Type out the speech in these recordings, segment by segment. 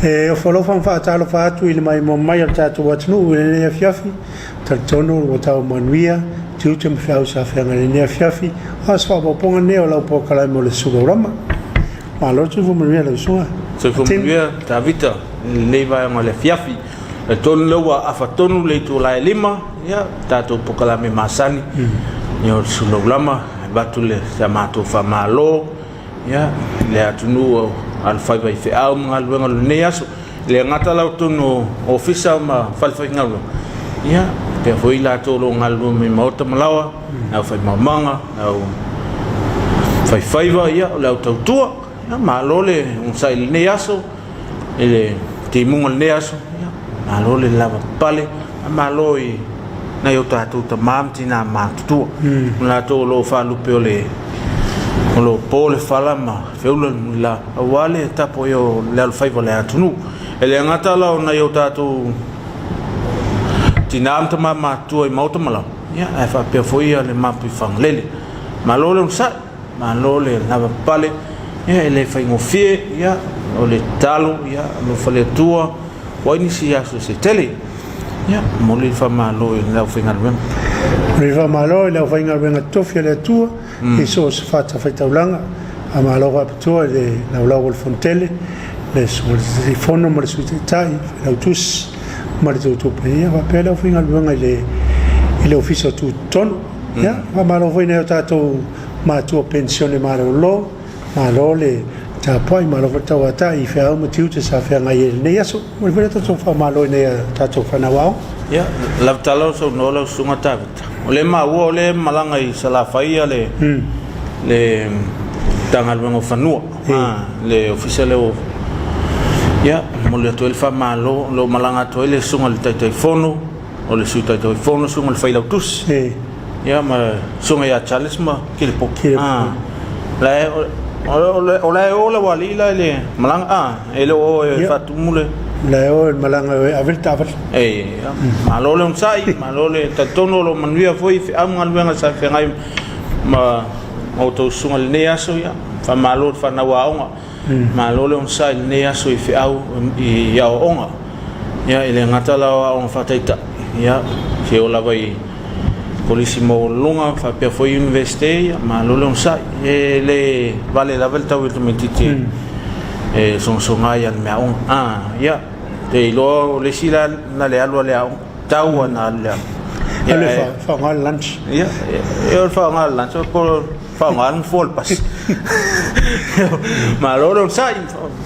o folo fa talo fa tu ile mai mo mai ta tu watnu ne fiafi ta tono o ta manuia tu te fa usa fa ne fiafi as fa bo ponga ne o la po kala mo le sugarama ma lo tu mo ne le so se ko mo ta vita le va mo le fiafi e ton lo a fa tonu le tu la lima ya ta tu po kala me masani yo sugarama batu le sama tu fa malo ya le atunu al fai vai fe au ngal wenga le aso le ngata la tono ofisa ma fal fai ngal ya te foi la to lo ngal me mota malawa na fai mamanga au fai va ya la tua ya malole un sai le aso ele te mungol le aso ya malole la pale maloi na yo ta tu ta mam tina ma tu la to lo fa lu peole lo pole falama feula la wale tapo yo le fai vole atunu ele ngata la na yo tatu tinam tama ma tu e mauta mala ya fa pe foi le mapi fanglele malole un sa malole na pale ya ele fai ngofie ya o le talo ya lo fale tua o inicia so se tele ya moli fa malo la fai ngarben riva malo la fai ngarben tofia le tua e so se fatta taulanga a malo va tua le la lago fontele le so di fono mo su tai la tus ma le tu pe va pe la fai ngarben le ufficio tu ton ya va malo voi ne tato ma tua pensione malo le ta poi malo fa tawata I fa mo tiu te sa fa ngai ne yaso mo vele to fa malo ne ta to fa na wa ya la talo so no lo sunga ta ole ma wo ole malanga I sala faia le tangal mo fanua le official o ya mo le to el fa malo lo malanga to le sunga le tai fono o le su tai fono sunga le faila tus ya ma sunga ya charles ma kile po la ola walila le malanga ele o fatumule la o malanga averta malole un sai malole tatono lo manuia foi am alwenga sa fengai ma auto sunga le neaso ya fa malol fa na waonga malole un sai neaso I au I ya onga ya ele ngata la on fa taita ya se ola vai Colissimo lunga fa per foi université ma lo non sai le vale la volta ultimamente son sonaya me on ya te lo le sila na le alwa le tawa na le ya fa ngal lunch ya yo fa ngal lunch por fa ngal fol pas ma lo non sai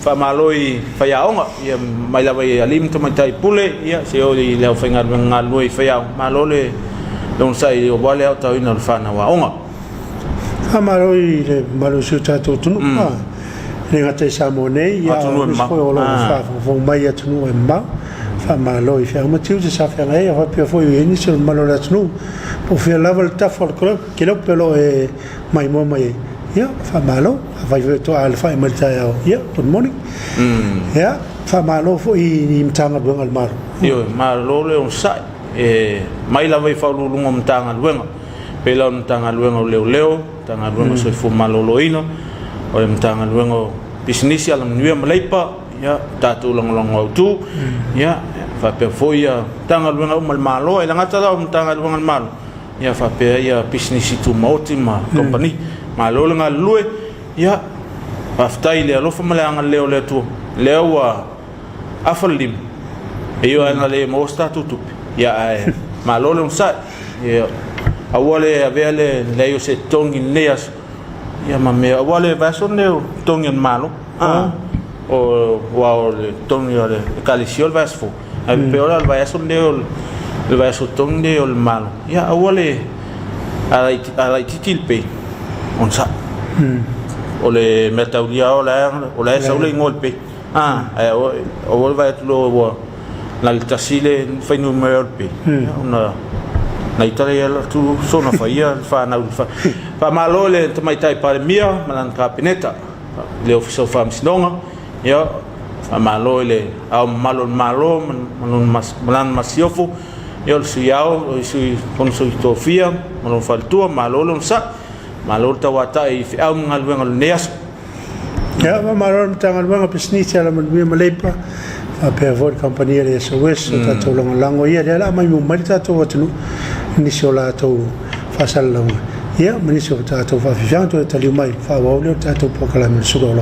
fa maloi fa ya on ya mai la vai alim to mai pule ya se o le fa ngal lui fa ya ma lo le donc ça il vale au ta une fana wa onga amaro ile malo suta to tunu le ngate samone ya ko lo fa fo mai ya tunu emba fa malo I fa motiu de sa fa ya va pe fo yeni sur malo la tunu pour faire la volta for club que lo pelo e mai mo mai ya fa malo va to alfa e malta ya good morning ya fa malo fo I mtanga bongal mar yo malo le on sai mai la vai fa lulunga mtanga luenga pela mtanga luenga leo tanga luenga so fu maloloino o mtanga luenga business ala nuia malaipa ya tatu long tu ya fa pe foia tanga luenga mal malo ela ngata la mtanga luenga malo ya fa pe ya business tu motima company malo nga lue ya aftai le lo fa malanga leo le tu leo wa afalim yo ana le mosta tu ya malole un sa ya awale avele le yo se tongi neas ya mame awale va soneo tongi malo o wow tongi le caliciol va sfo a peor al va soneo le va so tongi el malo ya awale a titilpe on sa o le metaulia o la sa le ngolpe o va lo la tasile fai numero pe una na italia tu sono faia fa na fa malole mai tai para mia malan capineta le officio fam sinonga ya fa malole au malo malan masiofo yo siao sui consultofia malon faltua malole sa malol tawata I au ngal neas Ya va maror tangal wanga pisnisi ala man wi malepa a pe vor compagnia de SOS ta to longa lango ia la mai mu mari ta to watnu ni sola to fasal longa ia mani so ta to fa fian to ta li mai fa wa le ta to pokala me sulo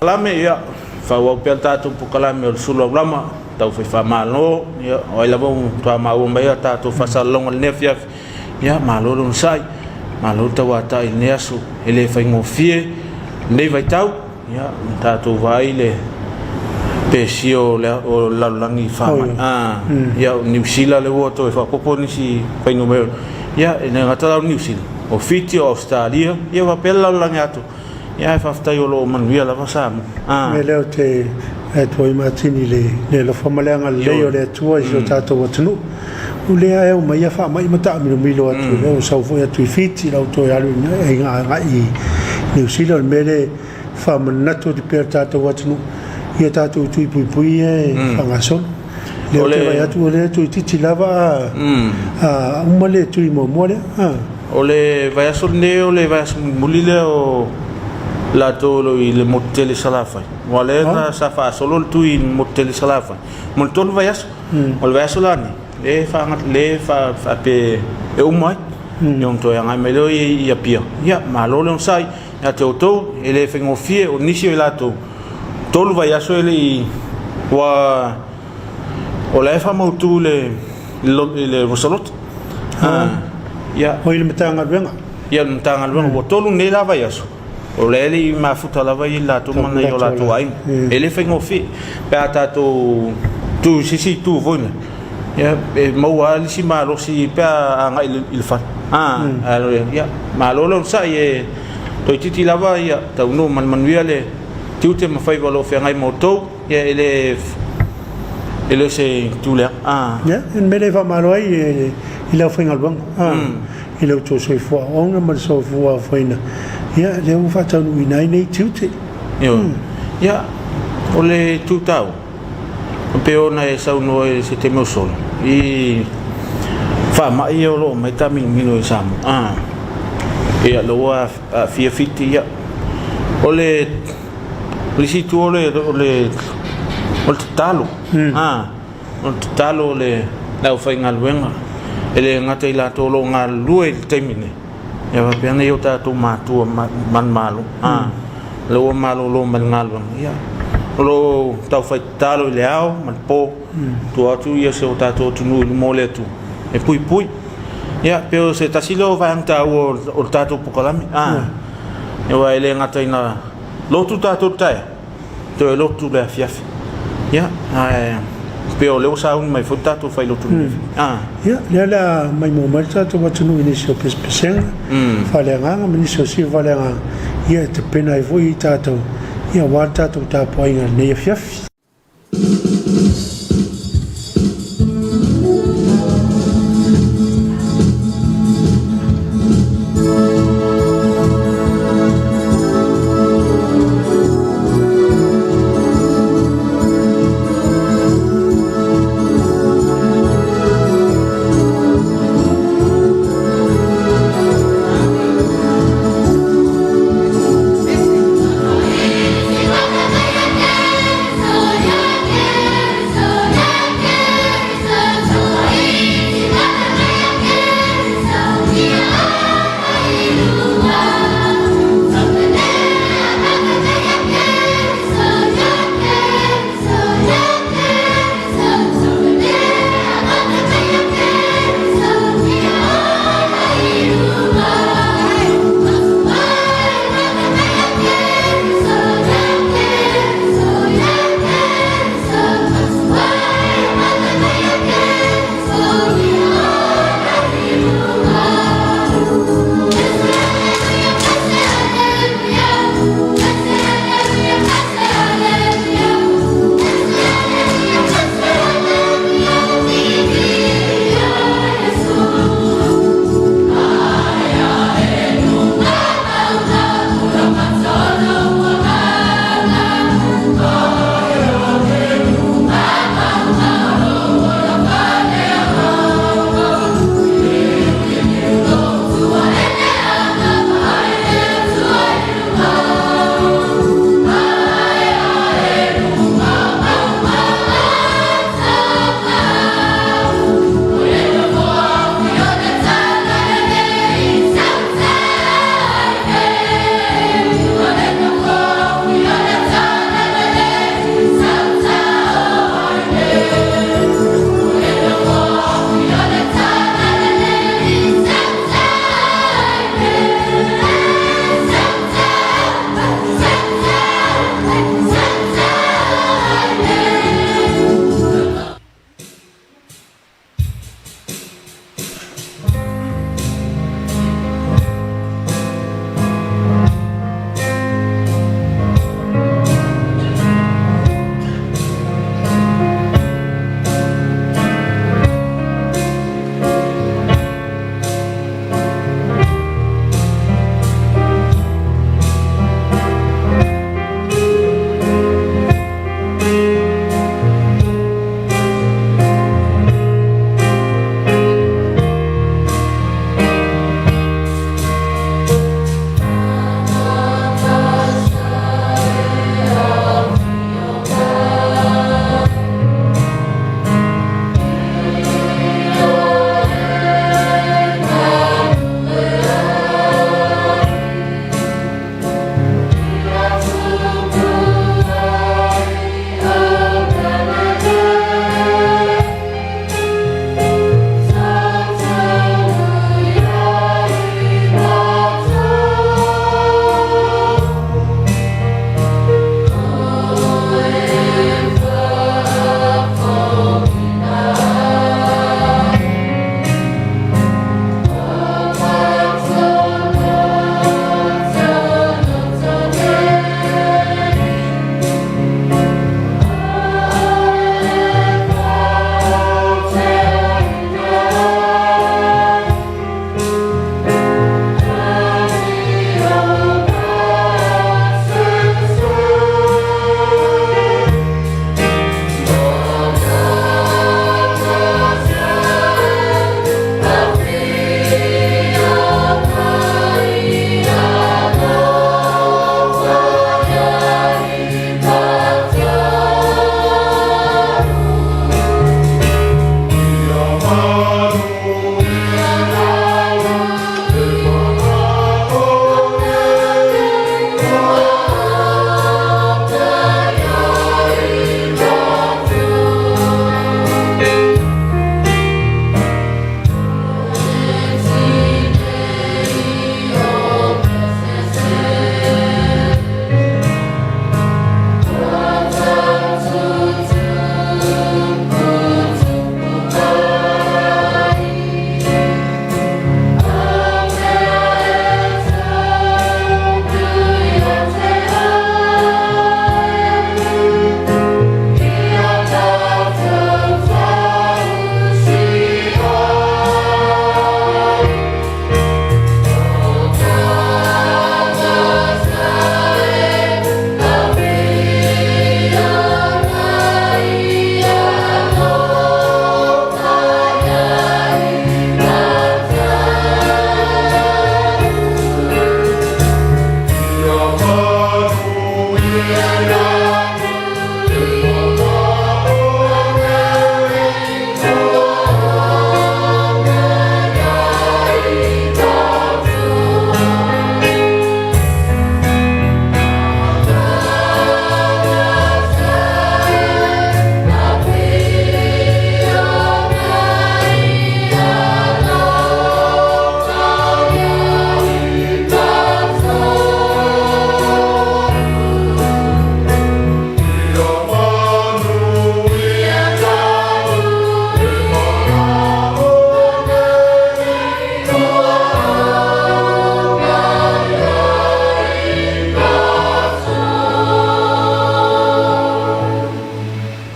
lame ia fa wa pe ta to pokala me sulo lama tau fa malo ia o la bon to ma o mai ta to fasal longa ne fia ia malo non sai malo ta wa ta ne asu ele fa ngofie nei vai tau ia tatou vai le pesio le o la langi fama ia New Zealand le o to fa popo ni si pai no meu ia ne ngata New Zealand o fiti o Australia ia va pela langi atu ia fa ftai o lo man via la fasa me leo te to i matini le lo famalanga le o le tua i o tatou watunu o le ai o mai fa mai mata mi lo atu le o sau foi atu fiti la to ia e nga i New Zealand mele fa manato di per tato watnu ia tato tu pui e fangason le te vai atu le tu titi lava a umale tu mo mole ole vai aso ne ole vai mulile o la to lo il motel salafa wale na safa solo tu in motel salafa molton vai aso ol vai aso lani le fa pe e umai yong to yang amelo ia pia ia malo le sai ya te oto ele fengofie o nisi la to tolu vai aso ele wa o la fa mo tu le vosolot ya o il metanga venga ya metanga venga o tolu ne la vai aso o le ele ma futa la vai la to mana yo la to ai ele fengofie pa ta to tu si tu voina ya mo ali si malo si pa anga il fa alo ya malo lo sai e to titi lava ia tau no man viale tiute ma fai valo fe ngai moto ia ele se tule ya en mele va malo ai il a fengal bang il a to so fo on ma so fo faina ia le u fa tau ni nei tiute ya ole tutau peo na e sau no e se te mo sol i fa ma io lo mai ta mino sam ia lo a fia fiti ia ole si tu ole talo o talo le la fa ngal wenga ele ngata ila to lo ngal lue temine ia va pena io ta tu ma tu man malo lo malo lo man ngal ia lo tau fa talo le ao man po tu atu ia se o ta to tu no mole tu e pui ya pero se tasilo va anta o tato pokalami e wa ele ngata ina lo tu tato tai to lo tu le fiaf ya pero le usa un mai fotato fai lo tu ya la mai mo malta to va tunu ini so pesen fa le nga mi so si va le nga ya te pena e voi tato ya wa tato ta poinga ne fiaf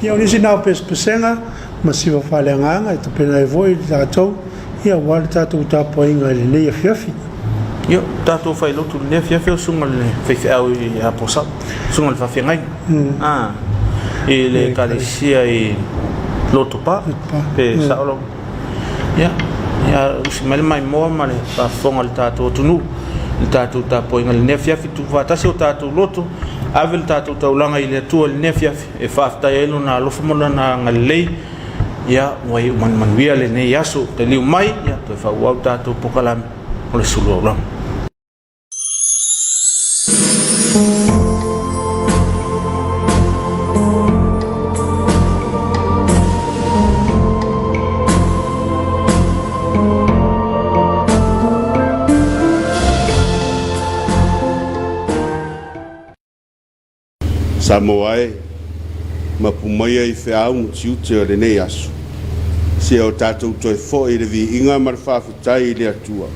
ia o nisi nao pespesenga ma siva faleagaga e tapena e foi le tatou ia ua le tatou tapuaiga i lenei afiafi Yo, tatou fai lotu le fiafi o sunga le feifeau i aposat, sunga le fafiangai. I le kalesia i lotu pa, pe saolo. Ya, usi mele mai moa ma le fafonga le tatou tunu, le tatou tapuinga le fiafi tu fatasi o tatou lotu, ave le tatou taulanga i le atua le fiafi, e whaftai elu na lofamona na ngalei, ya, wai manuia le ne yaso, te liu mai, ya, to e whauau tatou pokalami. Oleh seluruh orang. Samoae mapumaya I feau mutiute o lenei asu. Se o tatou toi fo I le vi inga marfafutai I le atua.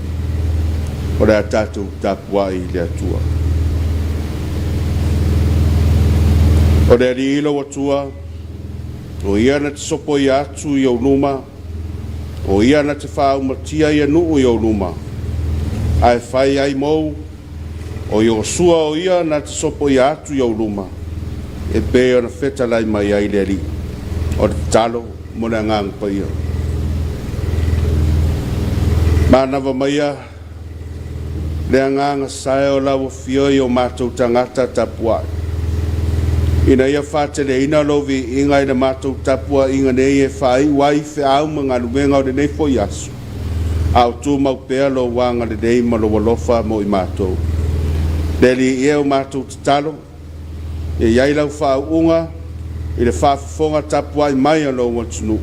O le tatou tapua I le atua. O le rilo atua, o ia na te sopo I atu I o numa, o ia na te whao matia I anu I o numa. Ai whai ai mou, o I o sua o ia na te sopo I atu I o numa. E pe o na feta lai mai ai le ri. O te talo mo le ngang pa ia. Manawa maia, le anganga sae o lawa fioi o mātou tangata tapua. Ina ia whātele ina lovi inga ina mātou tapua inga nei e whai wai whiau mga lumenga o le nei fo yasu. Au tū mau pēa lo wanga le nei malo walofa mo I mātou. Deli I o mātou talo, e iai lau whau unga, I le whaafonga tapua I mai a lo watunu.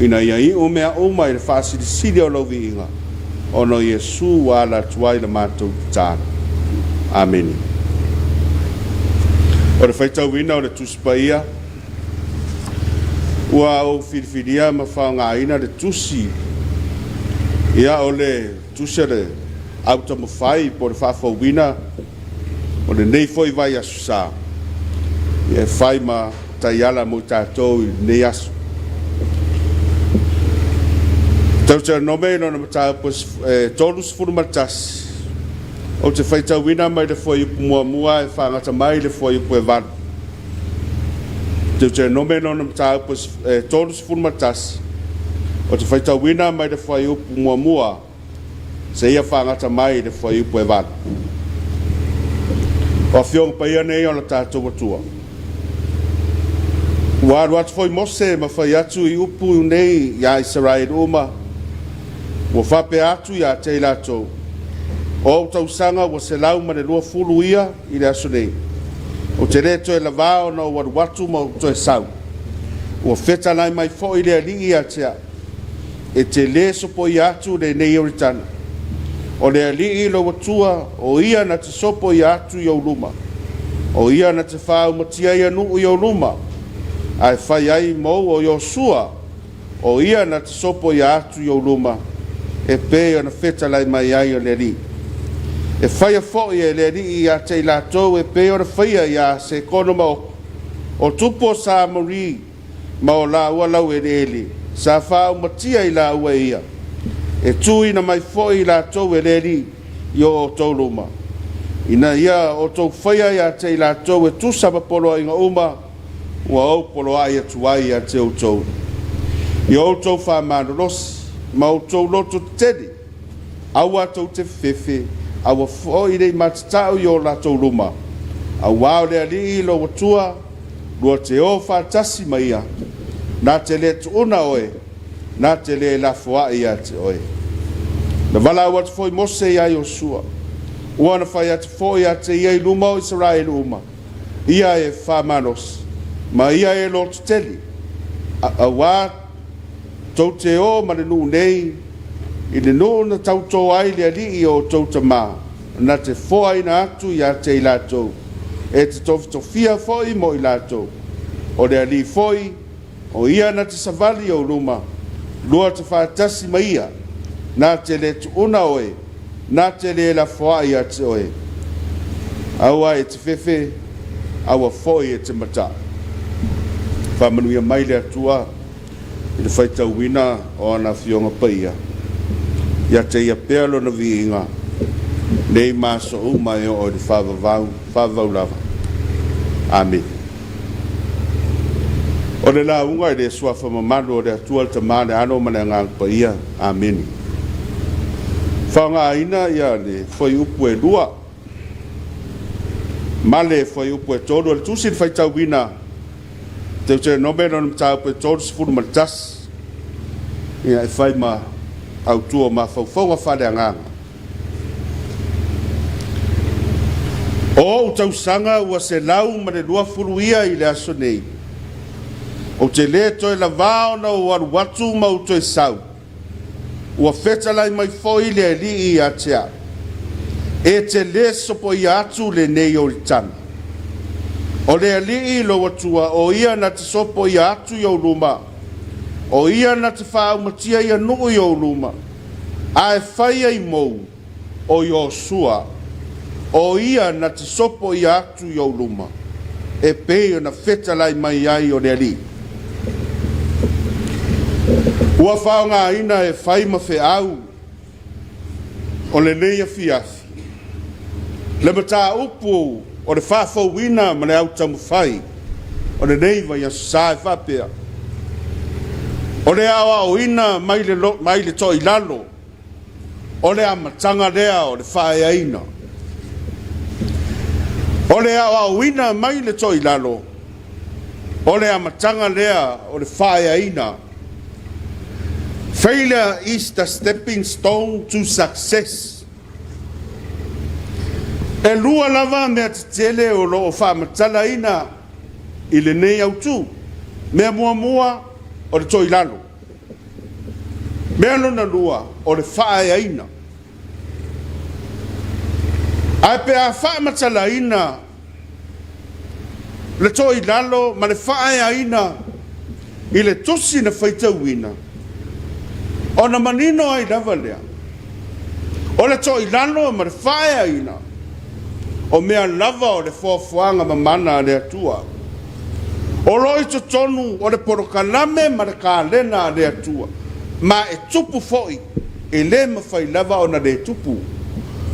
Ina ia I o mea uma I le whaasiri siri o lovi inga. Ono Yesu wala tuai le mātou tāna. Amen. O le whaitau wina o le tusipa ia. Ua o whiriwhiria ma whaonga ina le tusi. Ia o le tusi le auta mawhai po le whawhau wina. O le nei foi vai asu sā. Ia whai ma taiala mo tātou I nei asu. Tau te nome no na mata pos tolus furmatas. O te whaitau wina mai le foi mua mua e whangata mai le foi pu e van. Tau te nome no na mata pos tolus furmatas. O te whaitau wina mai le foi mua mua se ia whangata mai le foi pu e van. O whiong paia nei o na tātou atua. Waru atu foi mose ma whai atu I upu nei ia Israel uma. Wa whape atu ia te ilatou. O tau sanga wa se lau ma le lua fulu ia I le aso nei. O te reto e lavao na waru watu ma o toe sau. Wa feta nai mai fo I le ali ia tea. E te le sopo I atu le nei oritana. O le ali I lo watua o ia na te sopo I atu I auluma. O ia na te whao matia I anu I auluma. Ai whai ai mou o Yosua. O ia na te sopo I atu I auluma. E pe ona feta lai mai ai o le ri. E whaia fo I le ri I a te ilatou e pe ona whaia I a se kono ma o tupo sa mori ma o la ua lau e le sa whao matia I la ua ia. E tui na mai fo I ilatou e le ri I o tauluma. Ina ia o tau whaia I a te ilatou e tu sabapolo inga uma ua au polo ai atuai a te o tau. I o tau whamanoros ma o tau loto tedi, awa tau te fefe, awa fo I rei matatau I o la tau luma. Awa o lea li I lo watua, lua te o whatasi maia, na te le tu una oe, na te le la foa I a te oe. Na wala awa te foi mose I a Yosua, ua na whai ate fo I a te iei luma o Israel uma, ia e whamanos, ma ia e loto teli, awa tau te o ma le nuu nei, I le nuu na tau tō ai le ali I o tau ta maa, na te fōa ina atu I a te I lātou, e te tofia fōi mo I lātou, o le ali fōi, o ia na te savali o luma, lua te whātasi ma ia, na te le tu una oe, na te le la fōa I a te oe. Aua e te fefe, aua fōi e te mata. whamanuia mai le atua i le whaitauina o ana fionga paia. Ia te ia pealo na viinga nei maso umai o le whavau lava. Amen. O le la unga i le suafa mamalo o le atua le tamane ano mana ngang paia. Amen. Whaonga aina ia le whai upu e lua. Male whai upu e tōru. Le tūsi le whaitauina te te nomeno na mtau pe tōru sifuru maltas. Ia e whai ma au tua ma whauwhaunga whale anganga. O utausanga ua se lau ma le lua furuia i le aso nei. O te le toi la vao na o waru watu ma u toi sau. Ua feta lai mai foi le li i atea. E te le sopo i atu le nei o li tana. O le li i lo watua o ia na te sopo i atu i o luma. O ia na te whao matia i anu i o luma. A e whaia i mou o i o sua. O ia na te sopo i atu i o luma. E peo na feta lai mai ai o le li. Ua whaonga ina e whai ma whe au o le leia fiafi. Le mata upu o le whawhau wina ma le au tamu whai o le neiva i asae whapea. O le awa o ina mai le toi lalo o le amatanga lea o le whae aina. O le awa o ina mai le toi lalo o le amatanga lea o le whae aina. Failure is the stepping stone to success. E lua lava mea te tele o lo o whamatala ina i le nei au tu. Mea mua o le toi lalo. Mea lona lua o le whae aina. Ai pe a whamatala ina le toi lalo ma le whae aina i le tosi na whaitauina. O na manino ai lava lea. O le toi lalo ma le whae aina. O mea lava o le fuafuanga ma mana le atua. O loi to tonu o le porokalame ma le kālena le atua. Ma e tupu foi. E le mawhai lava o na le tupu.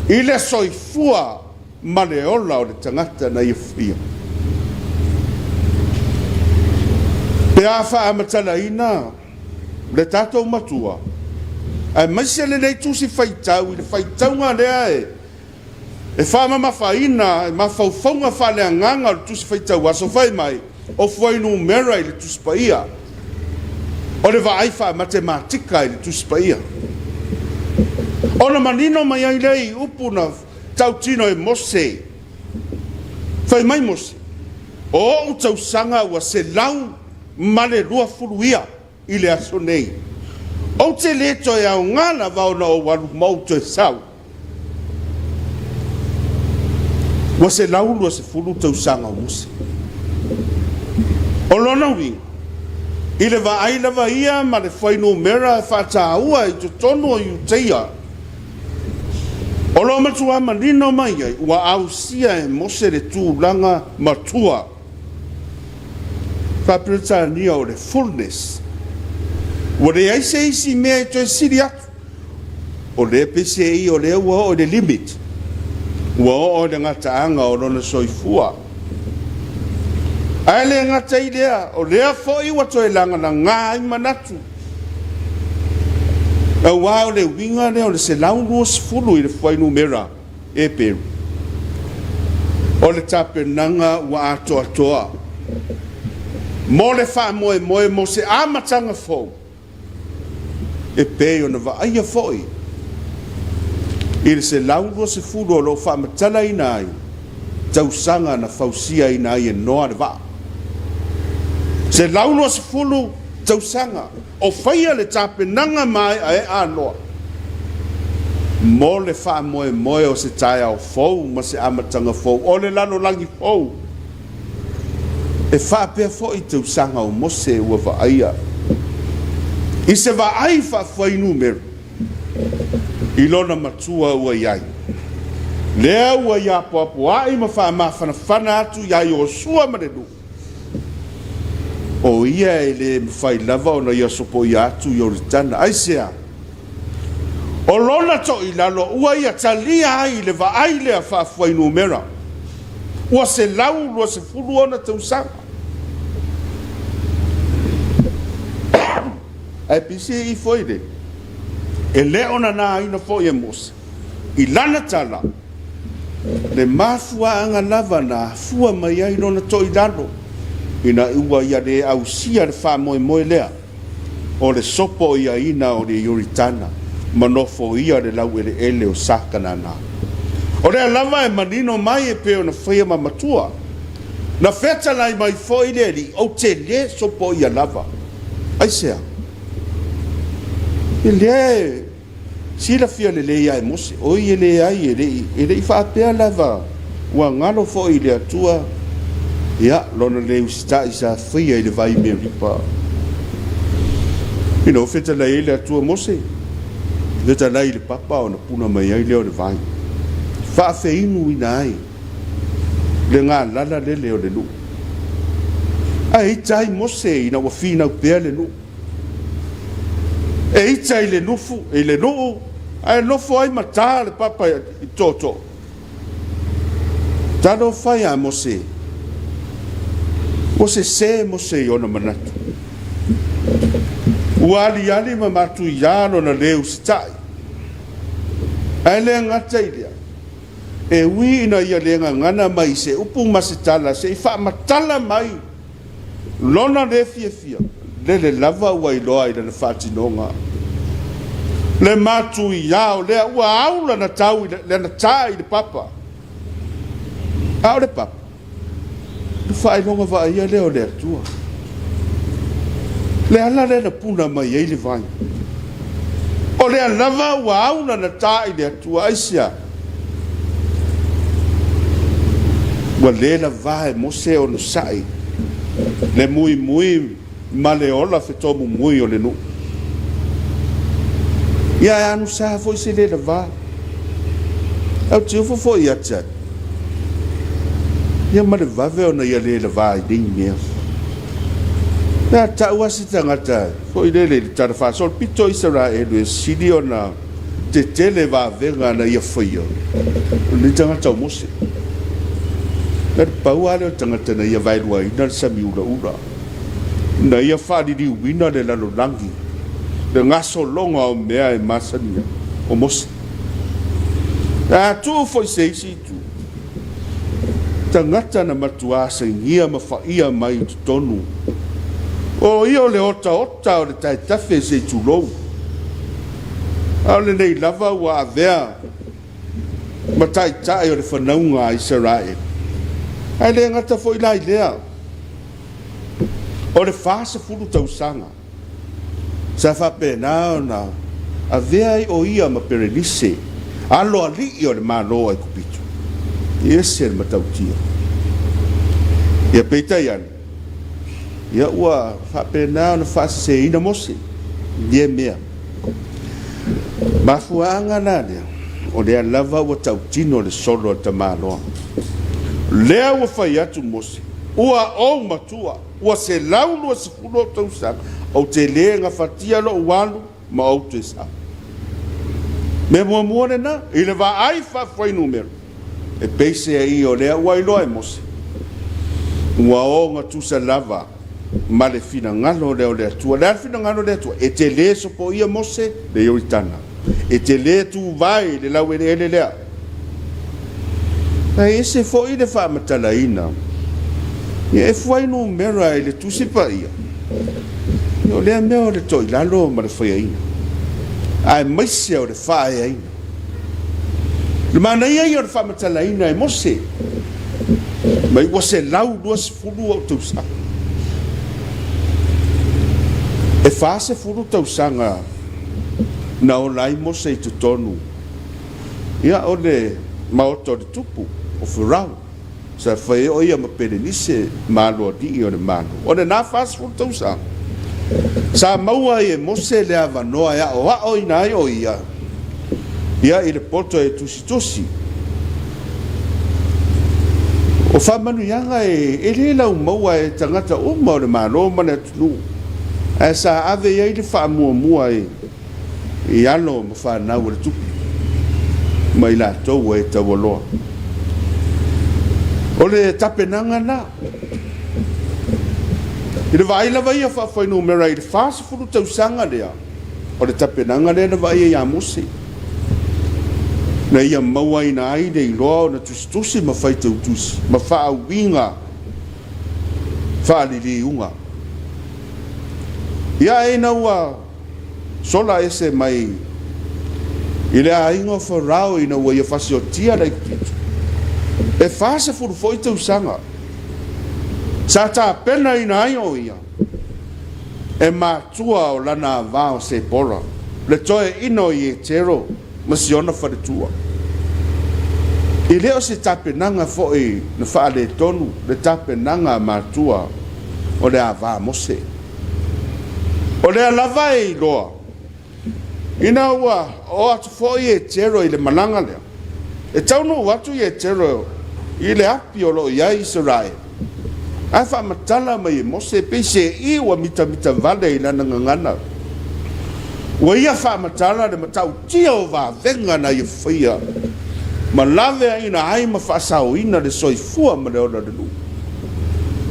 I le soifua ma le ola o le tangata na iafia. Pe a wha amatala ina le tātou matua. Ai maise le nei tusi whaitau, i le whaitaunga lea e. E wha mawhaina, e mawhauwhaunga whale anganga le tusi whaitau, aso whai mai, o whainu mera i le tusi paia. O le waaiwha matematika i le tusi paia. O na manino mai ai lei upu na tautino e mose. Whai mai mose. O tau sanga ua se lau male rua furuia i le aso nei. O te leto e au ngana vau na o waru mauto e sau. Wa se laulu se fulu tau sanga o muse. O lona winga. I le va ai lava ia ma le whainu mera e whata ua i to tonu o iuteia. O lo matua manino mai ai ua au sia e mose le tūlanga matua. Whapirita nia o le fullness. O le aise isi mea to e siri atu. O le PCI o le ua o le limit. Ua o le ngata anga o lona soifua. Ai le ngata i lea, o lea foi wa to e langa na ngā i manatu. E wā o le winga le o le se launu o sifulu i le whainu mera e peru. O le tape nanga wa ato atoa. Mo le wha moe moe mo se amatanga fau. E pe o na va aia foi. I le se launu o sifulu o lo wha matala ina ai. Tausanga na fausia ina ai e noa le va. Se launu o sifulu tausanga. O whaia le tape nanga mai a e anoa. Mo le wha moe moe o se tae au fau ma se amatanga fau. O le lano langi fau. E wha pia fo i tausanga o mose ua wa aia. I se wa ai wha whainu meru. I lona matua ua iai. Lea ua ia poapo ai ma wha mawhana whana atu iai o sua marenu. o ia e le fai lava ona ia sopo ia atu i Oritana ai sea o lona to i lalo ua ia talia ai le vaai le a whaafuai numera ua se lau lua se fulu ona tausanga ai pisi i foile e le ona na ina fo ia mos i lana tala le mafuaanga lava na fua mai ai lona to i lalo ina ua ia le ausia le whamoe lea o le sopo ia ina o le Oritana manofo ia le lau ele o sakanana o le lava e manino mai e peo na whaia mamatua na feta lai mai foi le li o te le sopo ia lava ai sea e le sila fia le ia e mose o i le ai e le i whaapea lava ua ngalo foi le atua ia lona le usita i sa whaia i le vai mea ripa ino feta lai le atua mose feta lai le papa o na puna mai ai leo le vai whaafeinu ina ai le ngā lala le leo le lu ai tai mose ina wa fina upea le lu e ita i le nufu e le nuu ai nofo ai mata le papa i toto tano fai a mose se mose i ona manatu uali ali ma matu ialo na leu sitai ai le ngata i lea e ui ina ia le ngana mai se upu masitala se i wha matala mai lona le fia le lava ua iloa i le whatinonga le matu i ao le ua aula na tau le na tai le papa au le papa le whainonga va ia leo le atua le ala le na puna mai ei le vai o le lava ua aula na tai le atua aisia ua le la vae mose o no sai le mui ma le ola fetomu mui o le nu ia anu sa foi se le va au tio fo ia chat ia ma le va ve ona ia le va i ding mea na ta wasi tangata foi le tar fa sol pito isara e le sidi ona te tele va venga na ia foi le tangata mose le paua le tangata na ia vai lua ina sa miula na ia whaari di wina le lalo langi le ngaso longa o mea e masania o mose a tu foi se isi tu tangata na matua se ngia ma whaia mai tonu o io le ota o le taitafe se tu lou au le nei lava ua avea ma taitai o le whanaunga a Israel ai le ngata foi lai lea o le fase fulu tausanga sa fa pena na avea o ia ma perenise alo ali o le malo ai kupito ese le matautia ia peita ia ia ua fa pena na fase se ina mose dia mea mafuanga na lea o le lava ua tautino le solo te malo lea ua fai atu mose ua o matua ua se laulu se fulo tausanga o te lenga fatia lo walu ma o te sa me mo na ile va ai fa foi numero e pese ai o le ua ilo ai mose ua o nga tu sa lava ma le fina ngalo le tua le fina ngalo le tua e te le so po ia mose le Oritana e te le tu vai le lawe le ai ese foi de fa matalaina e foi numero ai le tu sipa ia o le meo le toi lalo ma le foi ai ai mai o le fa ai le mana ia o le fa matalaina e mose mai ua se lau duas fulu o tausa e fa se fulu tausanga na o lai mose i tutonu ia o le maoto de tupu o furau sa fai o ia ma perenise malo di o le malo o le na fa se fulu tausanga sa maua e mose le avanoa ia o ina ai o ia i le poto e tusi o whamanuianga e le lau maua e tangata uma o le malo mana tunu. E sa ave ei le whamuamua e alo ma whanau le tuku. Mai la tau e tawaloa. O le tapenanga na. I le vaila vai a whawhainu mera i le whasa furu tausanga lea. O le tapenanga lea na vai e Mose. Na ia maua ina ai le iloa na tusi ma whai tau tusi. Ma wha winga. Wha lili unga. Ia e na ua sola ese mai i le ainga wharau ina ua ia whasi o tia lai kitu. E whasa furu foi tau sanga. Sa ta pena ina ai o ia. E mātua o lana vāo se pora. Le toe ino i e tero masiona wharetua. I leo se tapenanga foi na whaale tonu le tapenanga mātua o le a vā Mose. O le lava e loa. Ina ua o atu foi e tero i le malanga lea. E taunu watu i e tero i le api o lo ia Israel. Ai wha matala mai e Mose pe se i ua mita vale i lana ngangana. Ua ia wha matala le matau tia o va venga na i whaia. Ma lave ina ai ma wha sao ina le soifua ma le ora le lu.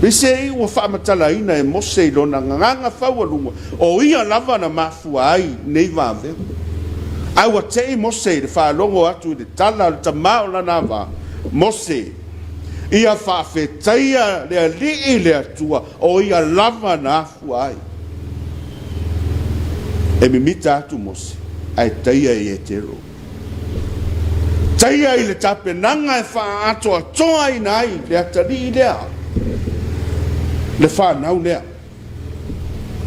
Pese i ua whaamatala ina e Mose i lona nganga whaualunga. O ia lava na mafua ai nei vave. Ai wa te i Mose i le whaalongo atu i le tala le tamao la nava. Mose ia whaafetaia le alii le atua o ia lava na afua ai. E mimita atu Mose. Ai taia i e tero. Taia i le tapenanga e wha atoa toa i nai le atari i lea. Le whanau lea.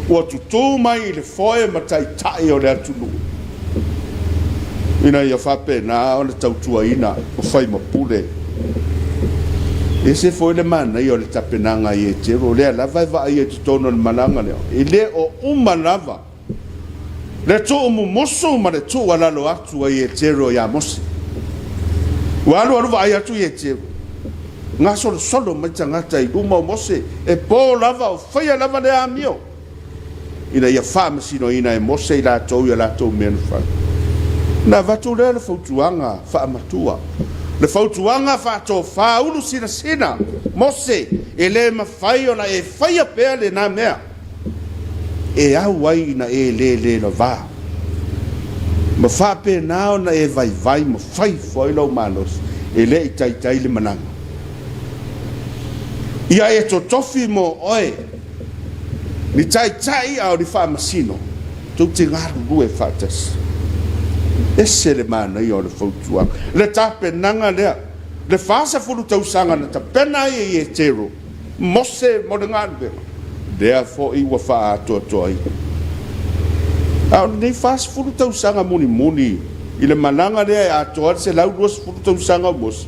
Ua tutu mai le foe matai tai o le atunu. Ina ia whape na o le tautua ina o whai mapule. E se foe le mana i o le tapenanga i e tero. Lea lava e wa i e tutono le malanga lea. I le o uma lava. Le to umu moso ma le to alalo atu i e tero ia Mose. Ua alu wa i atu i e tero. Ngā solo mai tangata i luma o Mose e pō lava o whaia lava le amio. Ina ia whaamasino ina e Mose i lātou i a lātou mea whai. Nā vatu lea le fautuanga whaamatua. Le fautuanga whātou whaulu sina. Mose e le mawhai o na e whaia pēa le nā mea. E au ai na e le la vā. Ma whape nā o na e vai ma whai whailau manos. E le i tai le mananga. Ia e to tofi mo oe. Ni tai au di whaamasino. Tuk te ngaru rue whaatas. Ese le mana i o le fautua. Le tape nanga lea. Le whaasa furu tausanga na ta pena i e tero. Mose mo le ngaru bema. Lea fo i wa wha atoa toa i. Au ni whaasa furu tausanga muni. I le mananga lea e atoa se lau ruas furu tausanga Mose.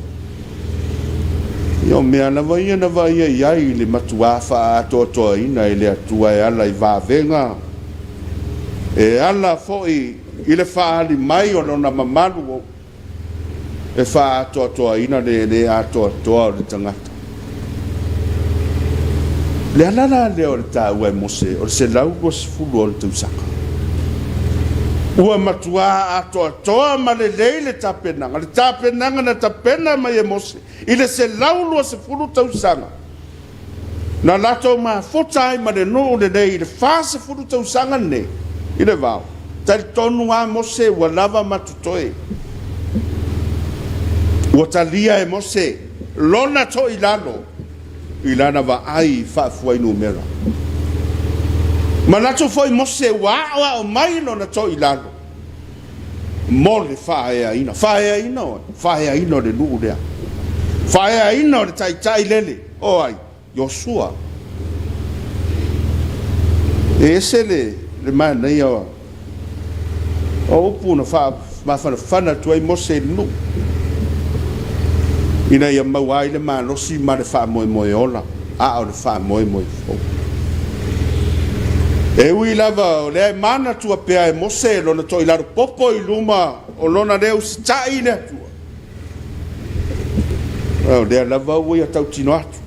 Io mea na vai ai le matua wha atoa ina i le atua e ala i vāvenga. E ala foi i le whaali mai o lona mamalu o. E wha atoa ina le atoa o le tangata. Le alala le o le tāua e Mose o le se lau was fulu o le tausaka. Ua matua atoa ma le leile tapenanga. Le tapenanga na tapena mai e Mose. I le se laulua se fulu tausanga. Na lato ma fotai ma le nuu le nei. I le fase fulu tausanga ne. I le vau. Tali tonu a Mose ua lava matutoe. Ua talia e Mose. Lona to i lalo. I lana va ai whaafuai numera. Ma lato foi Mose wa o mai lona to i lalo. Mo le whaea ina. Whaea ina le nuu lea. Whaea ina o le tai lele. O ai, Joshua. E ese le mana ia o upu na whana tuai Mose nu. Ina ia mawai le manosi ma le wha moe ola. A o le wha moe fo. E ui lava o le mana tua pea e Mose lona to i laro popo i luma o lona leo si tai le atua. Lea lava ua ia tautino atu.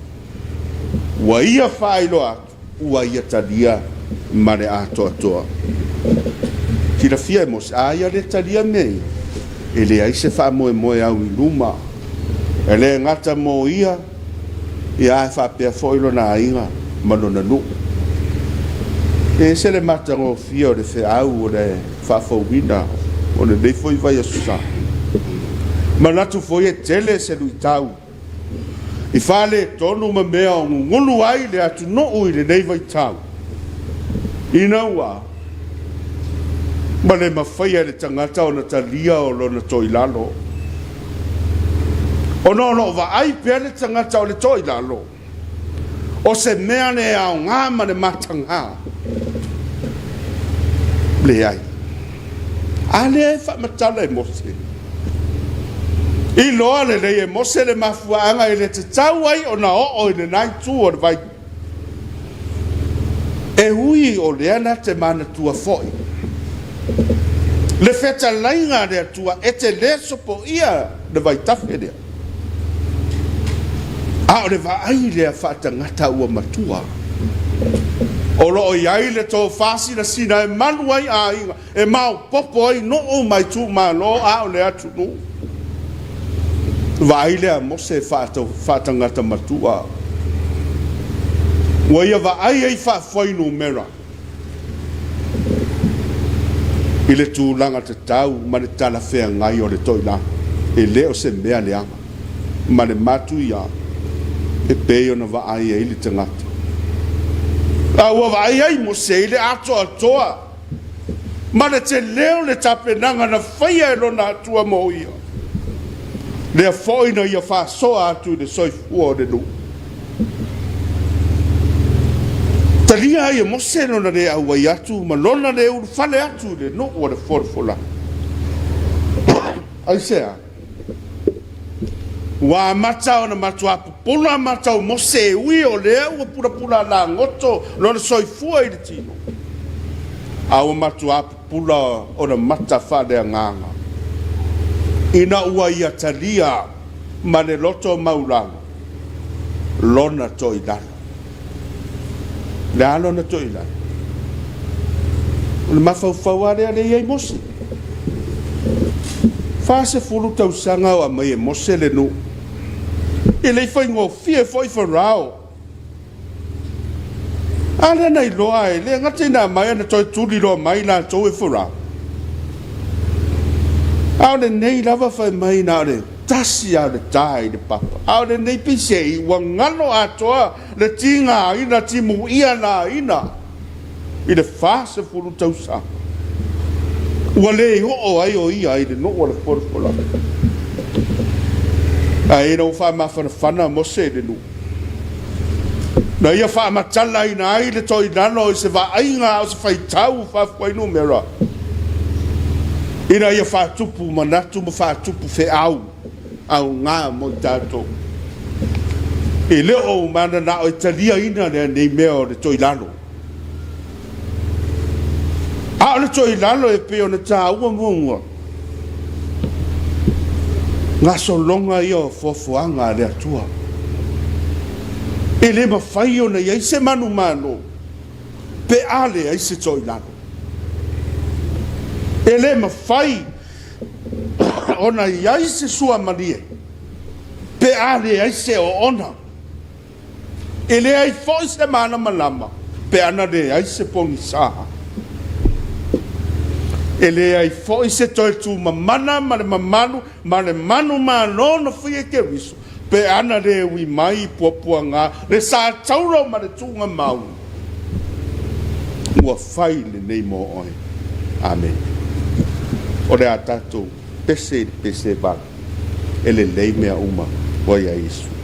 Ua ia whaelo atu. Ua ia talia ma le atoa. Tira fia e mos aia le talia mei. E le aise wha moe au I luma. E le ngata mo ia. Ia e wha pia foilo na inga. Malona nu. E se le mata ngō fia o le whi au o le wha fauwina. O le nei foi vai a susa. Manatu foi e tele se lui tau. I whale tonu ma mea o ngulu ai le atu no ui le nei vai tau. Ina ua. Ma le mawhaia le tangata o na talia o lo na toi lalo. O no va ai pia le tangata o le toi lalo. O se mea ne au ngā ma le matanga. Le ai. Ale e whamatala e mose. I loa le rei e mose le mafuanga I le te tau ai o na o le nai tū o le vai. E hui o le ana te mana tua foi. Le feta lainga le atua e te le sopo ia le vai tafe lea. A o le va ai le a whata ngata ua matua. O lo iai le tō whasi na sina e manu ai a inga. E mau popo ai no o mai tū ma no a o le atu no. Vai le a mose whata ngata matua. Wa ia va ai whawhai no mera. I le tūlanga te tau ma le tala whea ngai o le toina. E leo se mea le anga. Ma le matu ia. E peo na va ai le tangata. A ua vai ai mo se le atoa. Ma le te leo le tapenanga na whaia e lona atua mo ia. Le a whaina ia whasoa atu le soifua o le nu. Talia ai e mo se lona le au ai atu, ma lona le uru whale atu le no o le forfola. Ai sea. Wa mata ona matua pula mata o mose ui o lea ua pula la ngoto lona soifua I le tino. A o matua pula ona mata whale a nganga. Ina ua ia talia ma le loto maulanga. Lona toi lana. Le alona toi lana. Le mawhauwhau ale ale iei mose. Fase fulu tausanga o a mai e mose le nu. E lei fai ngō fie foi wharao. Ale nei loa e le ngate nā mai ana toi tūri loa mai nā tō e wharao. Aole nei lava fai mai nā le tasi a le tai le papa. Aole nei pise I wangano atoa le tinga ina timu ia nā ina. I le fase fulu tausanga. Ua le ho ai o ia I le no o le forfola. Ai no fa ma fana mo se le nu. Na ia fa ma tala ina ai le toi nano se va ainga o se fai tau fa fai no mera. Ina ia fa tupu manatu mo fa tupu fe au nga mo tato. E le o mana na o talia ina le nei mea o le toi nano. A le toi lalo e pe ona ta ua mua. Nga so longa ia fofoanga le atua. E le mawhai ona iai se manu mano. Pe ale ai se toi lalo. E le mawhai ona iai se sua manie. Pe ale ai se o ona. E le ai foi se mana malama. Pe ana le ai se poni saha. Ele ai foi se toi tu mamana ma le mamanu ma le manu ma no fie ke riso pe ana le wi mai puanga le sa tauro ma le tunga mau ua fai le nei mo oi amen o le atato pese ba ele lei mea uma o ia isu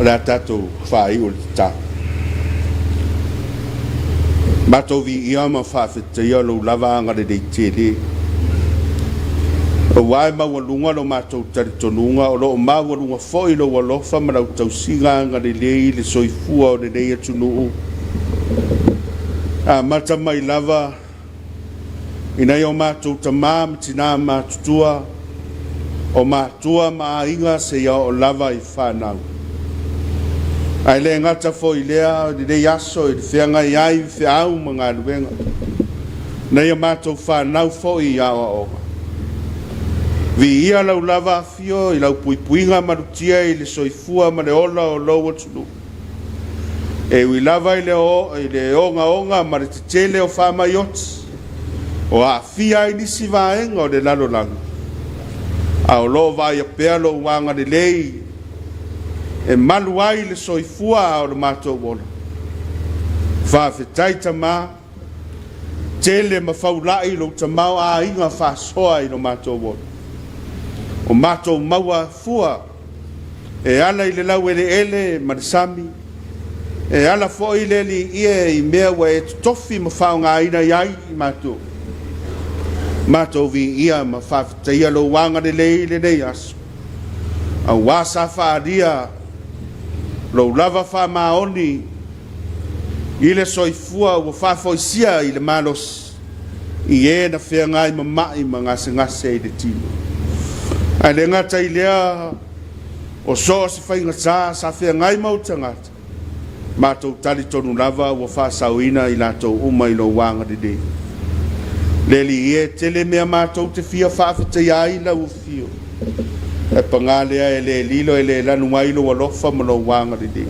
la tatou whai o le ta. Matou vi ia ma whawhete ia lo lava anga le dei tele. O wai mawalunga lo matou taritonunga o lo mawalunga foi lo walofa ma lau tausinga anga le lei le soifua o le lei atunuu. A mata mai lava ina o matou tamā tina matutua o matua ma inga se ia o lava I whanau. Ai le ngata foi lea de yaso de feanga ai feau manga luenga na ia matou whanau foi ia o vi ia lau lava fio I lau puipuinga marutia I le soifua ma le ola o loa tulu e ui lava I le onga ma le tetele o whamaiot o a fia I nisi vaenga o le lalo lang a o lo vai a pea lo wanga le lei e malu ai le soifua o le matou ona. Whawhetai tamā, tele ma whaulai lo tamau a inga whasoa I lo matou ona. O matou maua fua, e ala I le lau ele ma le sami, e ala fo I le li ie I mea wa e tofi ma whaunga ina iai I matou. Matou vi ia ma whawhetai alo wanga le nei aso. A wasa whaaria, lo lava fa maoni I le soifua o fa foisia I le malos I e na fea ngai mamai ma ngase I le tino ai le ngata I lea o so se whainga tā sa fea ngai mautangata matou tali tonu lava o fa sauina I latou uma I lo wanga de le li e tele mea matou te fia whawhita ai la ufio e pangalea e le lilo e le lanu mailo wa lofa ma lo wanga de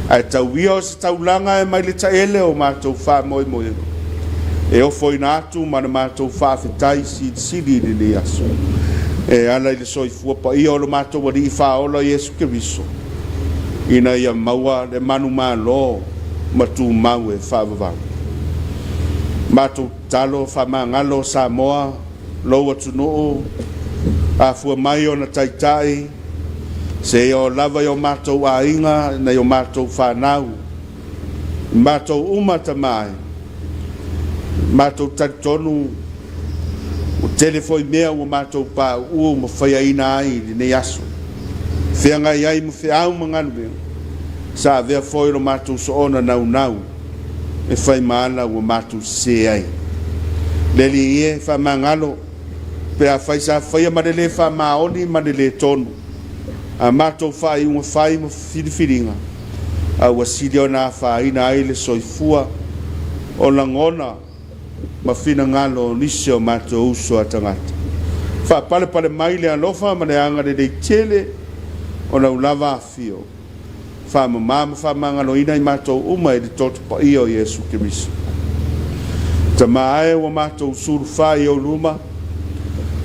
ai tauia o se taulanga e mai le taele o matou wha moi moi e o foi natu ma na matou whawhetai sidi le aso e ala I le soifua pa ia o lo matou wadi I whaola Yesu Keriso ina ia maua le manu malo ma tu mau e whawawang matou talo whamangalo Samoa lo atunuu a fua mai o na taitai se o lava o matou a inga na o matou whanau matou umata mai matou taritonu o telefoi mea o matou pa ua ma whaia ina ai ne aso whianga iai mo whiau manganu sa vea foi o matou so ona nau e whai maana o matou se ai leli ie whamangalo pe a fai sa fai ma le fa maoni ma le tonu a matou fai un fai mo filifiringa a wasili ona fai na ile soifua o langona ma fina ngalo nisio matou uso atangata fa pale mai le alofa ma le anga de tele ona ulava fio fa mama fa mangalo ina matou uma de tot pa io Yesu Keriso tamae o matou suru fai o luma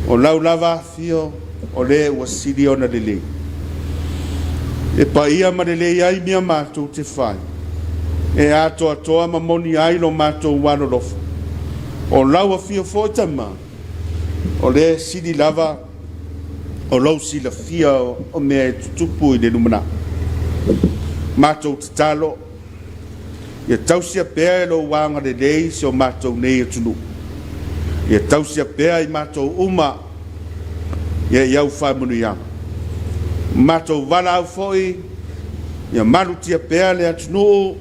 o lau lava fio o le wasili ona lele e pa ia ma lele ai mia matou te fai e ato atoa ma moni ai lo matou wano lofa o lau a fio fo tama o le sili lava o lau sila fia o mea tutupu I le numana Mātou te talo. Ia tausia pēa e lo wanga de lei se o mātou nei atunu. Ia tausia pēa i mātou uma. Ia iau whaimunu ianga. Mātou wala au foi. Ia marutia pēa le atunu.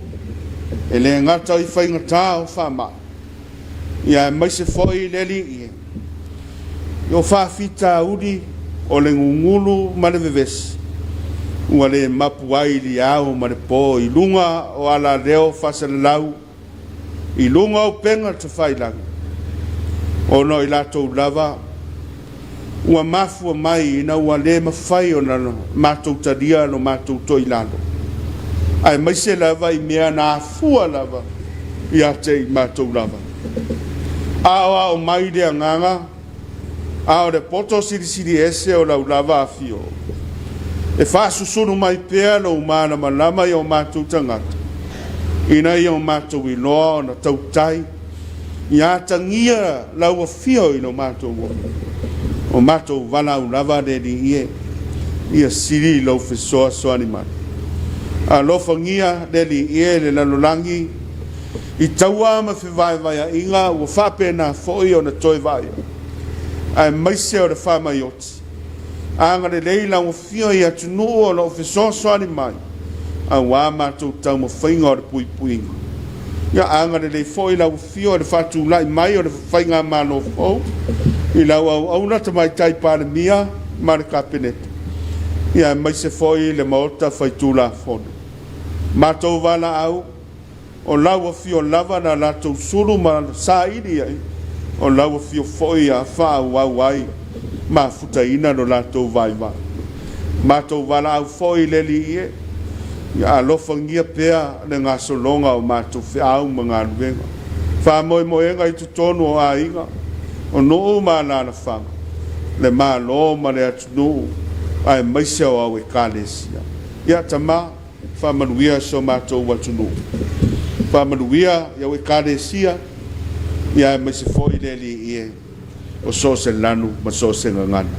E le ngata i whaingata o whama. Ia maise foi leli ia. Ia whawhita uri o le ngungulu mane vevesi. Ua le mapu ai li au ma le pō i lunga o ala reo whasalalau. I lunga o penga te whailangi. O no i latou lava. Ua mafua mai ina ua le mawhai o na mātou taria no mātou toi lalo. Ai maise lava i mea na afua lava. I ate i mātou lava. Awa o mai le anganga. Ao le poto siri ese o lau lava afio. E whaasusunu mai pēa lo umana malama i o mātou tangata. Ina i o mātou i loa o na tautai. I atangia lau a fio i no mātou o. O mātou wana u lava de ni ie. Ia siri lau fesoa soani mai. A lofa ngia de ni ie le lalolangi. I taua ma whiwai vai a inga ua whapena foi o na toi vai. Ai maise o le whamai oti. Anga le leila o fio i atunu o lo fesosoani mai. A wā mātou tau mo whainga o le pui puinga. Ia anga le foi la o fio o le whatu lai mai o le whainga mano fau. I lau au aunata mai tai pāne mia ma le kapeneta. Ia maise foi le maota whaitula fone. Mātou wala au. O lau o fio lava na latou suru ma sa iri ai. O lau o fio foi a wha au ai. Ma futa ina no latou vai vai. Mātou wala au foi leli ie. Ia alofa ngia pēa le ngā solonga o mātou whiau ma ngā nuenga. Wha moe moenga i tutonu o a inga. O noo ma nana whanga. Le mā lo ma le atunu. Ai maise o au e kālesia. Ia tama wha manuia so mātou watunu. Wha manuia iau e kālesia. Ia maise foi leli ie. O so se lanu ma so se ngangana.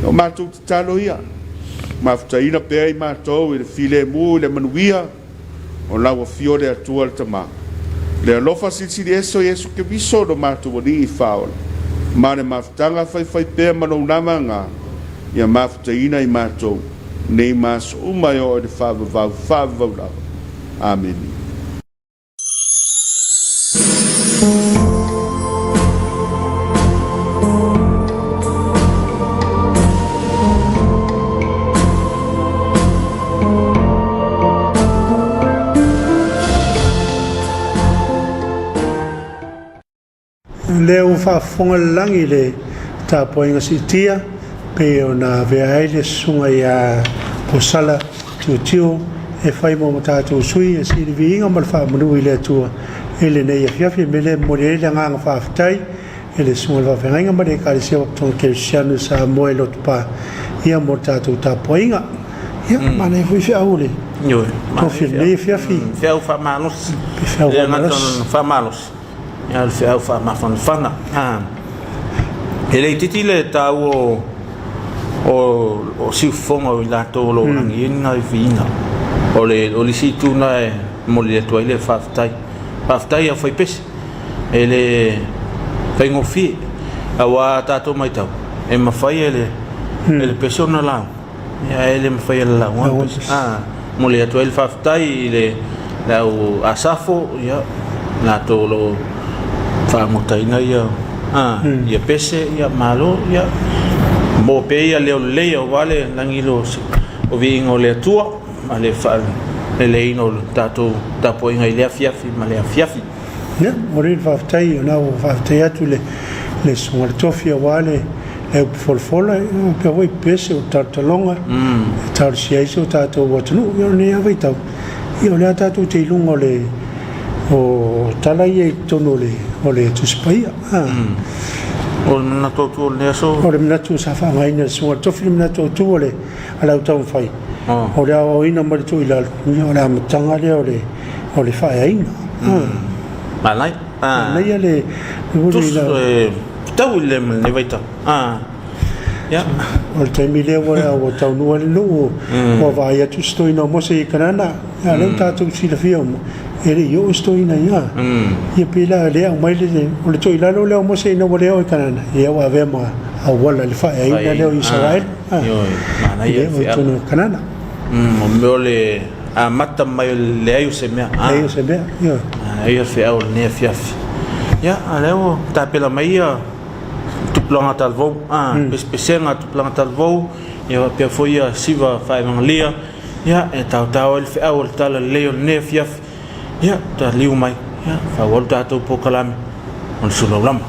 O mātou te talo ia. Mafutaina pēa i mātou i le file mu i le manuia. O laua fio le atua le tamā. Le alofa sili eso Yesu ke viso do mātou wani i whaola. Ma le mafutanga whai pēa manou nama ngā. Ia mafutaina i mātou. Nei māso umai o le whavavau lau. Amen. Leo whaafonga langi le tāpoinga sitia pe o na vea ele sunga i a posala tiu e whai mo tātou sui e siri vi inga mal wha manu i le atua ele nei a fiafi me le mori ele nganga whaafitai ele sunga le whawhenga inga mare kari sewa tonga kerisianu sa moe lotu pa ia mo tātou tāpoinga ia mana e fui whia ule Ioi tofi nei fiafi Whiau whamanos whiau whamanos Whamanos Ia le whiau whamawhanawhana Ele titi le tau o siufonga o i lātou lo rangi ina i whiina o le situna e moli le tuai le whawhtai a whai pesi e le whaingofi a wā tātou mai tau e mawhai e le pesi o na lau ia e le mawhai e le lau moli le tuai le whawhtai i le lau asafo ia lātou lo whaamutaina ia ia pese ia malo ia mo pe ia leo le o vale langilo o vingo le tua ma le fa le ino tato tapo inga ile fiafi ma le fiafi ne morir faftai na o faftai atu le suar tofia wale e folfola pe voi pese o tartalonga tar sia iso tato watunu yo ne avita io le tato te lungo le o talai tono le tu spaia o na to le so o le na tu sa fa mai na so to film na to le ala tau fai o le o ina mo tu ila o la matanga le o le fa ai na malai nei le tau le ne vaita ya o te mi le o tau no le no o vai tu sto ina mo se kanana ya le tatou sila fia mo ele yo stoina ya ia pila le au mai le o le toi lalo le mo se ina wale o kanana ia wa ve ma a wala le fa ia le o Israel yo mana ia ia tono kanana o mole a mata mai le ai se mea ai se be ia ia fe au ne fiaf ya aleo ta pela mai ia tu planga talvo pespesenga tu planga talvo ia pe foi a siva fa mangalia ya e tau el fe au tala leo ne fiaf ya ta liu mai ya fa volta to po kalame on sulolam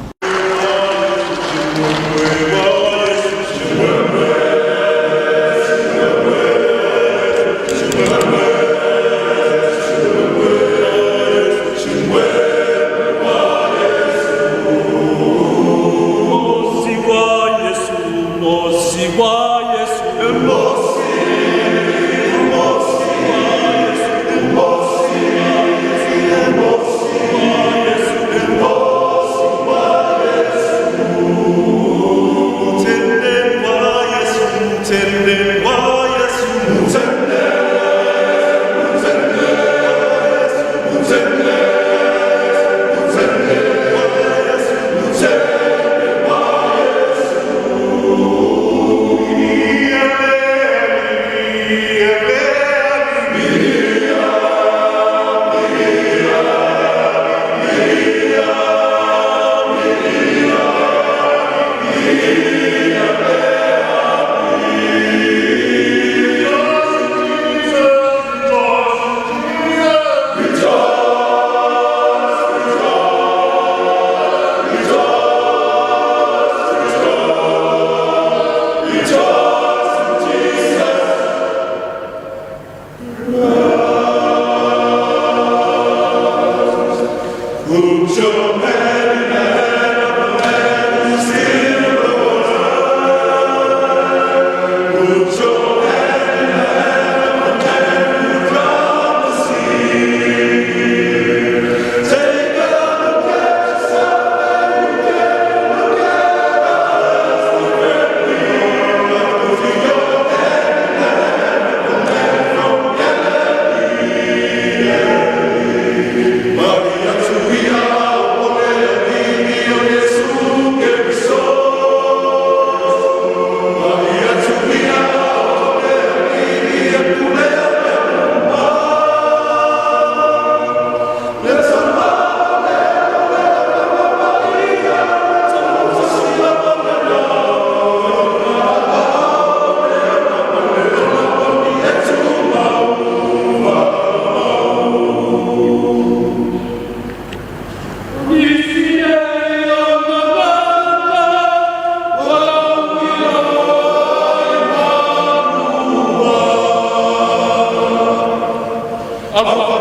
Alpha,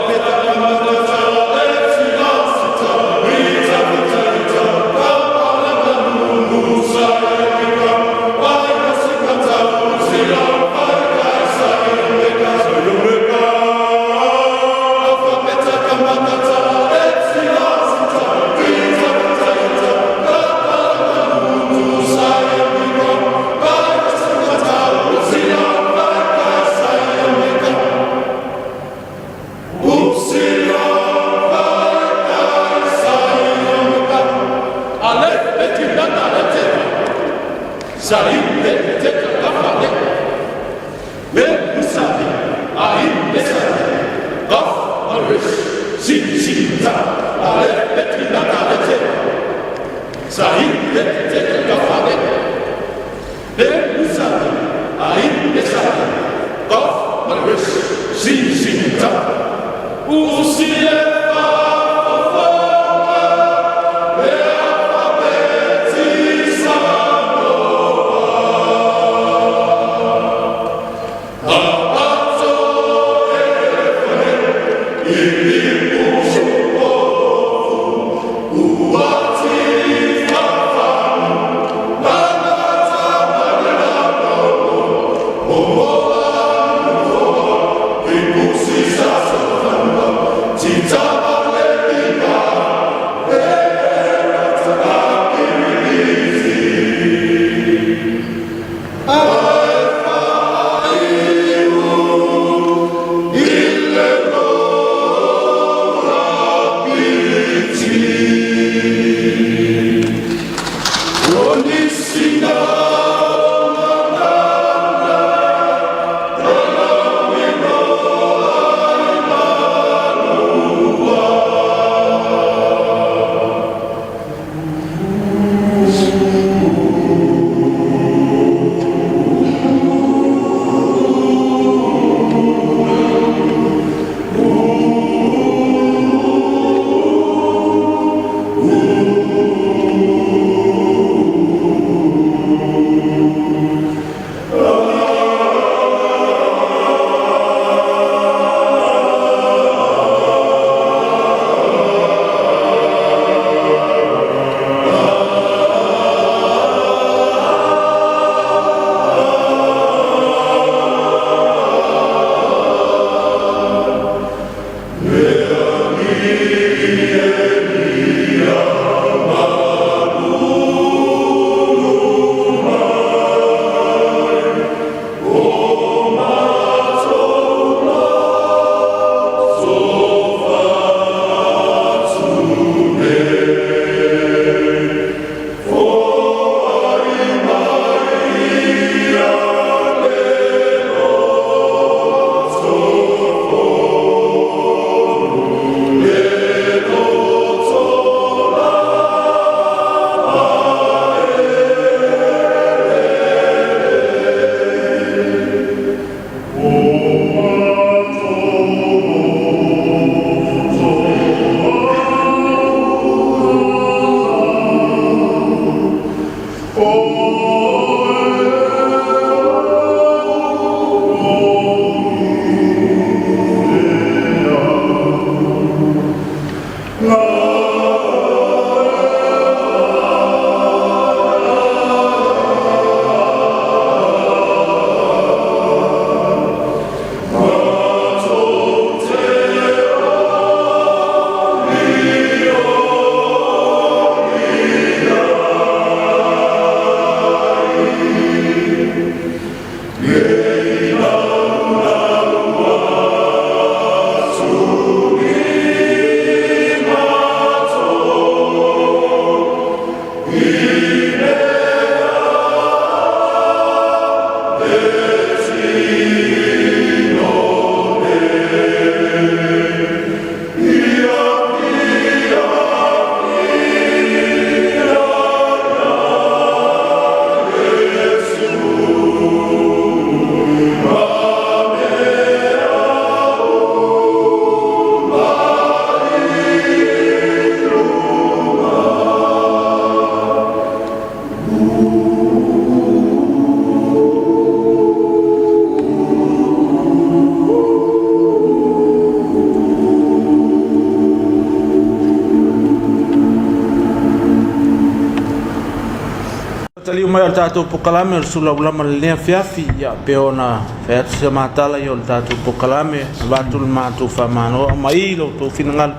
Tali mai al tātou pokalame o sula ulama lea fiafi ia peona featu se matala i o tātou pokalame vatul mātou whamano mai lo tō whinangal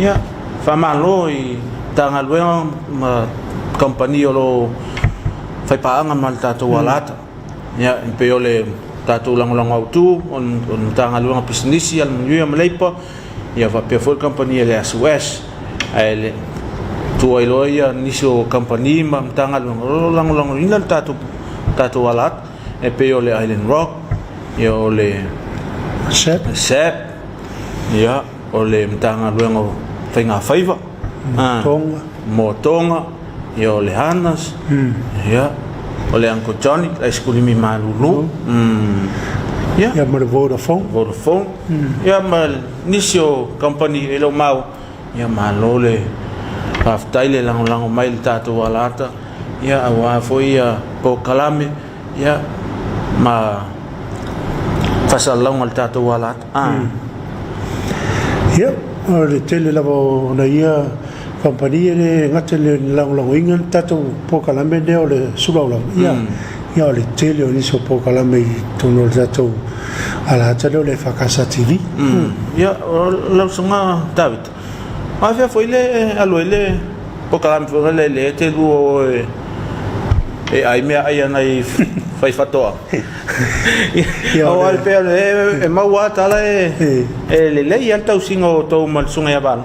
ia whamano i tangaluenga ma company o lo whaipaanga ma tātou alata ia i peo le tātou langolango autu on tangaluenga pisinisi al manui a maleipa ia whapea full company le SOS ai le tu ai loia niso company ma tanga lang ina tatu alat e pe ole Island Rock e ole sep ya ole tanga luengo tenga faiva motonga e ole Hanas ya ole Uncle Johnny ai skulimi malulu ya ma Vodafone ya ma niso company elo mau ya malole Aftaile lango mai tātou alata ia awa foi ia pokalame ia ma fasalong al tātou alata ia o le tele lavo na ia company le ngate le lango ingan tātou pokalame ne o le sulaula ia o le tele o niso pokalame i tono tātou alata le fakasa TV ia o lausunga David Avea foi le aloele pokalam foi le te lu e ai me ai anai fai fatoa o al per e maua tala e le ia tau singo to malsunga ya bal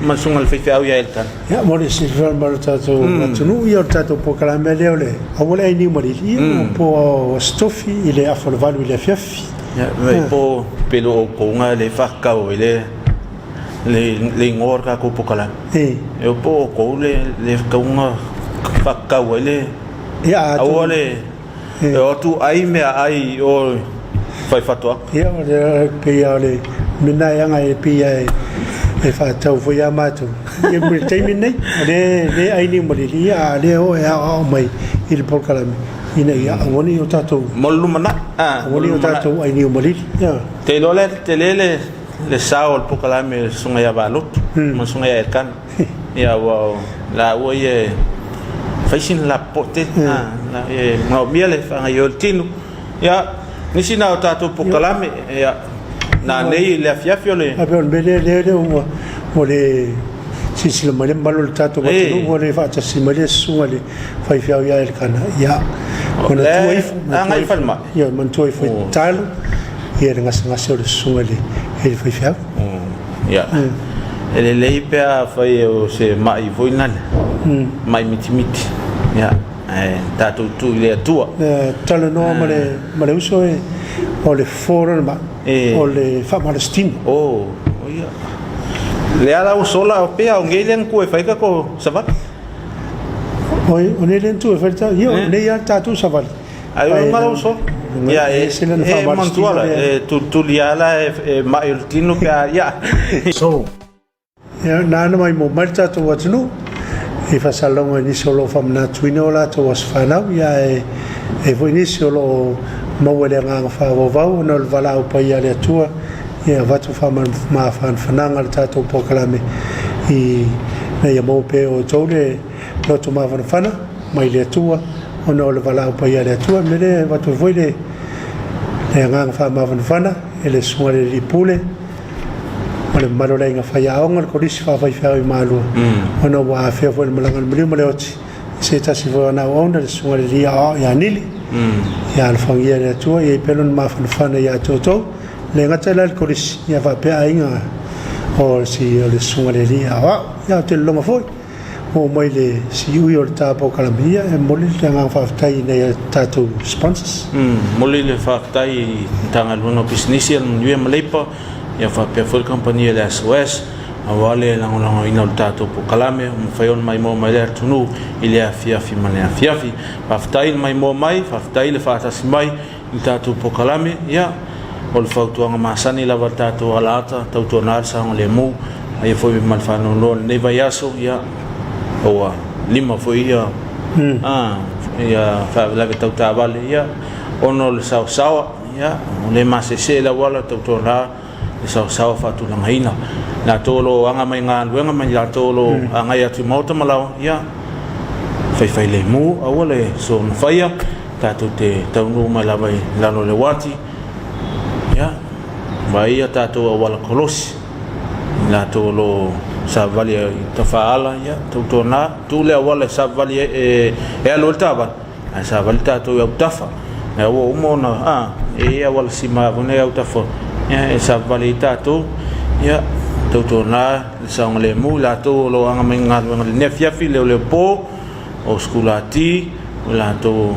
malsunga al fai au ya eltan ya mori si fermar tato tunu ia tato pokalam le ole awole ni mori po stofi ile afol valu ile fiafi ya po pelo ko nga le fakka o ile le ngor ka ko pokala e po ko le ka unha fakka wele ya awole e o tu ai me ai o fai fatwa ya pe ya le mina ya ngai pe ya e fa tau foi amatu e me terminei le ai ni mori ya le o ya o mai il pokala ina ya woni o tatu mollu mana woni o tatu ai ni mori ya te lele le sao el pokalame sunga ya balut sunga ya kan ya wow la oye facing la pote la no miele fa yo tinu ya nisi na tatu pokalame ya na nei le fiafio le abel bele le o le sisila mai le malo le tatou matunu o le faatasi mai le susuga le faifeau ia e le kana ia ona ngai falma ia mantua i foi talo ia le gasagasa o le susuga le e le faifeau ia ele lei pea fai o se mai voina mai mitimiti ia tatou tu le atua talo noa ma le uso o le foro ma o le faamalastino ia le ala o sola o pea o ngei len ko e fai ka ko savali o ne len tu e fai ta io ne ia tatou savali ai o ngala o so ia mantuala tu liala e mai o tino ka ia so ia nana mai mo mai tatou atunu e fasalonga ni solo famna tuino la to was fanau ia e foi ni solo mawele nga fa vau no vala o pa ia le tua ia vatu fa ma fananga le tatou pokalame i na ia mo pe o tole lo to ma fana mai le tua ono le vala o pa ia le tua me le vatu foi le nga fa ma fana e le suale li pule ole malo le nga fa ia onga ko disi fa i malu ono wa fe foi malanga mli mle oti se ta si vo na onda le suale li ya nili ya al fangia le tua e pelon ma fana ya toto le ngata la ko disi ya fa pe ainga o si le suale li ya te longa foi o mai le si ui o ta po kalamia e moli le nga fa tai ne tatu sponsors moli le fa tai tanga luno business ya nue malepa ia fa pe full company le SOS awale lango ina o tatou po kalame mo fai on mai mo mai le tunu ile afia fi mane afia fi faftai mai mo mai faftai le fatasi mai i tatou po kalame ia o le fautuanga masani la tatou alata tautu nar sa le mu ai foi mal fa no ne vai aso ia oa lima foi ia ia fa la tau tavale ia ono le sawa ia le masese la wala tautu nar sa fa tu lang hina na tolo anga mai nga luenga mai la tolo anga ya tu mota malau ya fai le mu awale so faia ta tu te taunu mai la vai la no le wati ya vai ya ta tu awala kolos la tolo sa valia ta faala ya tu tona tu le awala sa valia e alo tava sa valta tu ya tafa na wo mona e awala sima bone ya tafa ya esa valita tu ya totona sang le mula to lo anga menga le fia file le po o skulati la to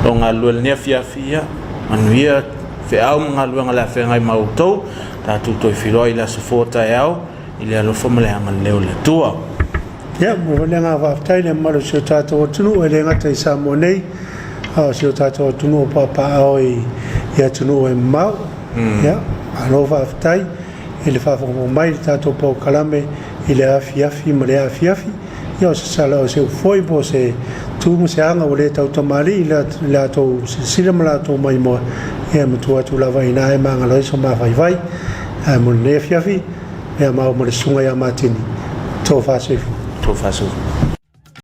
lo ngalu le fia fia manuia fe au ngalu ngala fe ngai mauto ta tu to filo ila sofota yao ile lo fomle anga le tua ya mo le nga va tai le malo se tato tunu ele nga tai sa monei a se tato tunu papa oi ya tunu e mau ya anova aftai ele fa mo mai tato po kalame ele afi male afi yo se sala se foi bo se tu mo se anga ole tau tomali la to se mala to mai mo e mo tu la vai na e manga lo so ma vai mo le afi e ma mo le sunga ya matini to fa se to fa so